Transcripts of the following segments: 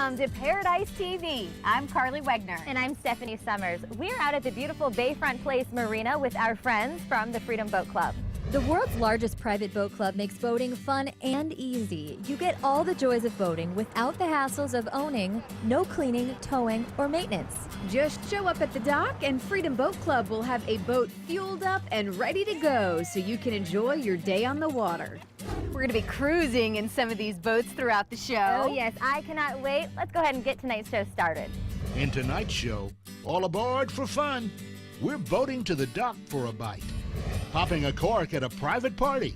Welcome to Paradise TV. I'm Carly Wegner. And I'm Stephanie Summers. We're out at the beautiful Bayfront Place Marina with our friends from the Freedom Boat Club. The world's largest private boat club makes boating fun and easy. You get all the joys of boating without the hassles of owning, no cleaning, towing, or maintenance. Just show up at the dock and Freedom Boat Club will have a boat fueled up and ready to go so you can enjoy your day on the water. We're going to be cruising in some of these boats throughout the show. Oh yes, I cannot wait. Let's go ahead and get tonight's show started. In tonight's show, all aboard for fun. We're boating to the dock for a bite. Popping a cork at a private party.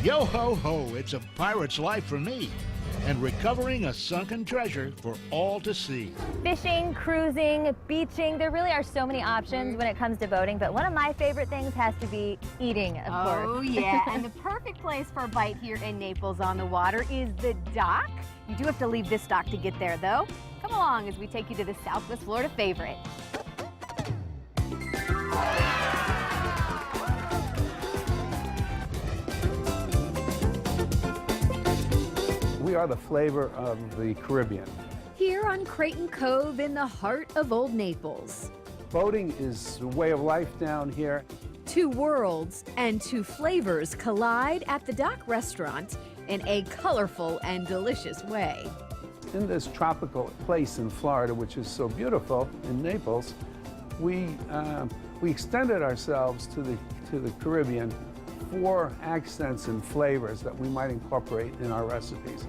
Yo ho ho, it's a pirate's life for me. And recovering a sunken treasure for all to see. Fishing, cruising, beaching, there really are so many options when it comes to boating, but one of my favorite things has to be eating, of course. Oh yeah, and the perfect place for a bite here in Naples on the water is the dock. You do have to leave this dock to get there though. Come along as we take you to the Southwest Florida favorite. We are the flavor of the Caribbean. Here on Crayton Cove in the heart of Old Naples. Boating is a way of life down here. Two worlds and two flavors collide at the Dock Restaurant in a colorful and delicious way. In this tropical place in Florida, which is so beautiful, in Naples, we extended ourselves to the Caribbean for accents and flavors that we might incorporate in our recipes.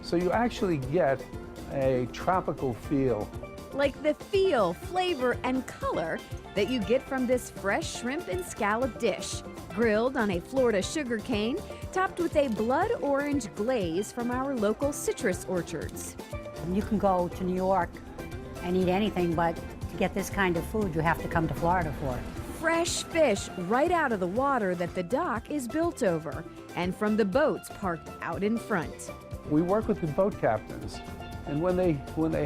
So you actually get a tropical feel. Like the feel, flavor, and color that you get from this fresh shrimp and scallop dish, grilled on a Florida sugar cane, topped with a blood orange glaze from our local citrus orchards. You can go to New York and eat anything, but to get this kind of food, you have to come to Florida for it. Fresh fish right out of the water that the dock is built over, and from the boats parked out in front. We work with the boat captains, and when they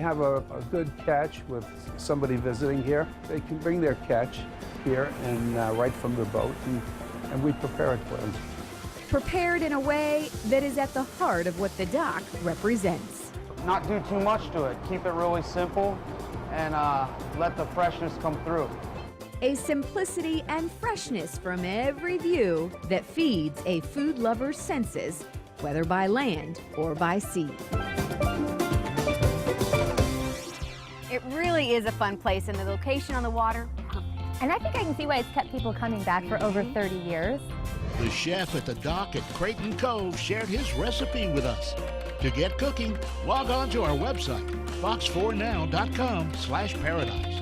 have a good catch with somebody visiting here, they can bring their catch here and right from the boat, and we prepare it for them. Prepared in a way that is at the heart of what the dock represents. Not do too much to it. Keep it really simple and let the freshness come through. A simplicity and freshness from every view that feeds a food lover's senses, whether by land or by sea. It really is a fun place, and the location on the water, perfect. And I think I can see why it's kept people coming back for over 30 years. The chef at the dock at Crayton Cove shared his recipe with us. To get cooking, log on to our website, fox4now.com/paradise.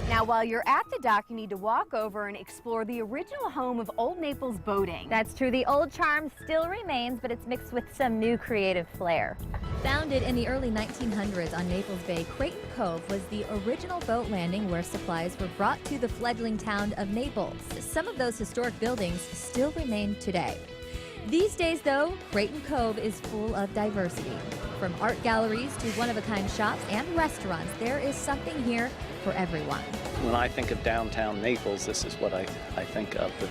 Now, while you're at the dock, you need to walk over and explore the original home of Old Naples boating. That's true. The old charm still remains, but it's mixed with some new creative flair. Founded in the early 1900s on Naples Bay, Crayton Cove was the original boat landing where supplies were brought to the fledgling town of Naples. Some of those historic buildings still remain today. These days, though, Crayton Cove is full of diversity. From art galleries to one-of-a-kind shops and restaurants, there is something here for everyone. When I think of downtown Naples, this is what I think of, the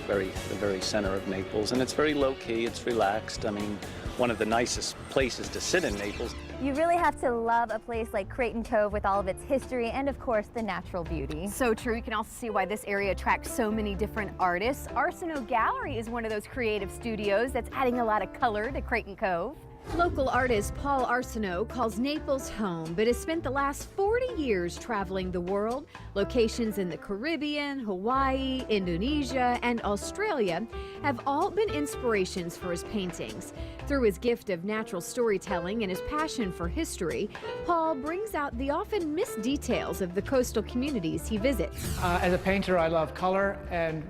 very center of Naples. And it's very low-key, it's relaxed. I mean, one of the nicest places to sit in Naples. You really have to love a place like Crayton Cove with all of its history and, of course, the natural beauty. So true. You can also see why this area attracts so many different artists. Arsenault Gallery is one of those creative studios that's adding a lot of color to Crayton Cove. Local artist Paul Arsenault calls Naples home, but has spent the last 40 years traveling the world. Locations in the Caribbean, Hawaii, Indonesia, and Australia have all been inspirations for his paintings. Through his gift of natural storytelling and his passion for history, Paul brings out the often missed details of the coastal communities he visits. As a painter, I love color, and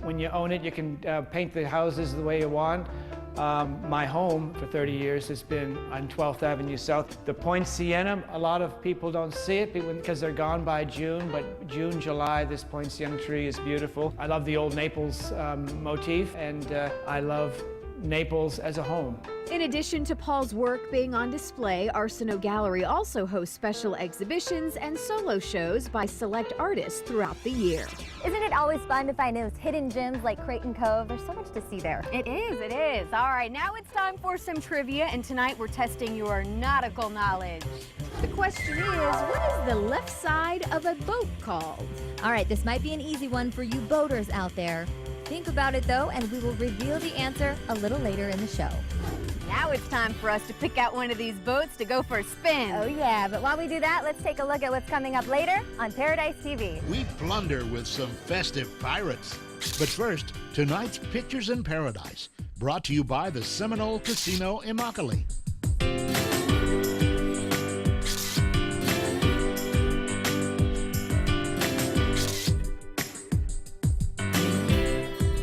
when you own it, you can paint the houses the way you want. My home for 30 years has been on 12th Avenue South. The Point Sienna, a lot of people don't see it because they're gone by June, but June, July, this Point Sienna tree is beautiful. I love the old Naples motif, and I love Naples as a home. In addition to Paul's work being on display, Arsenault Gallery also hosts special exhibitions and solo shows by select artists throughout the year. Isn't it always fun to find those hidden gems like Crayton Cove? There's so much to see there. It is, it is. All right, now it's time for some trivia, and tonight we're testing your nautical knowledge. The question is, what is the left side of a boat called? All right, this might be an easy one for you boaters out there. Think about it though, and we will reveal the answer a little later in the show. Now it's time for us to pick out one of these boats to go for a spin. Oh yeah, but while we do that, let's take a look at what's coming up later on Paradise TV. We plunder with some festive pirates. But first, tonight's Pictures in Paradise, brought to you by the Seminole Casino Immokalee.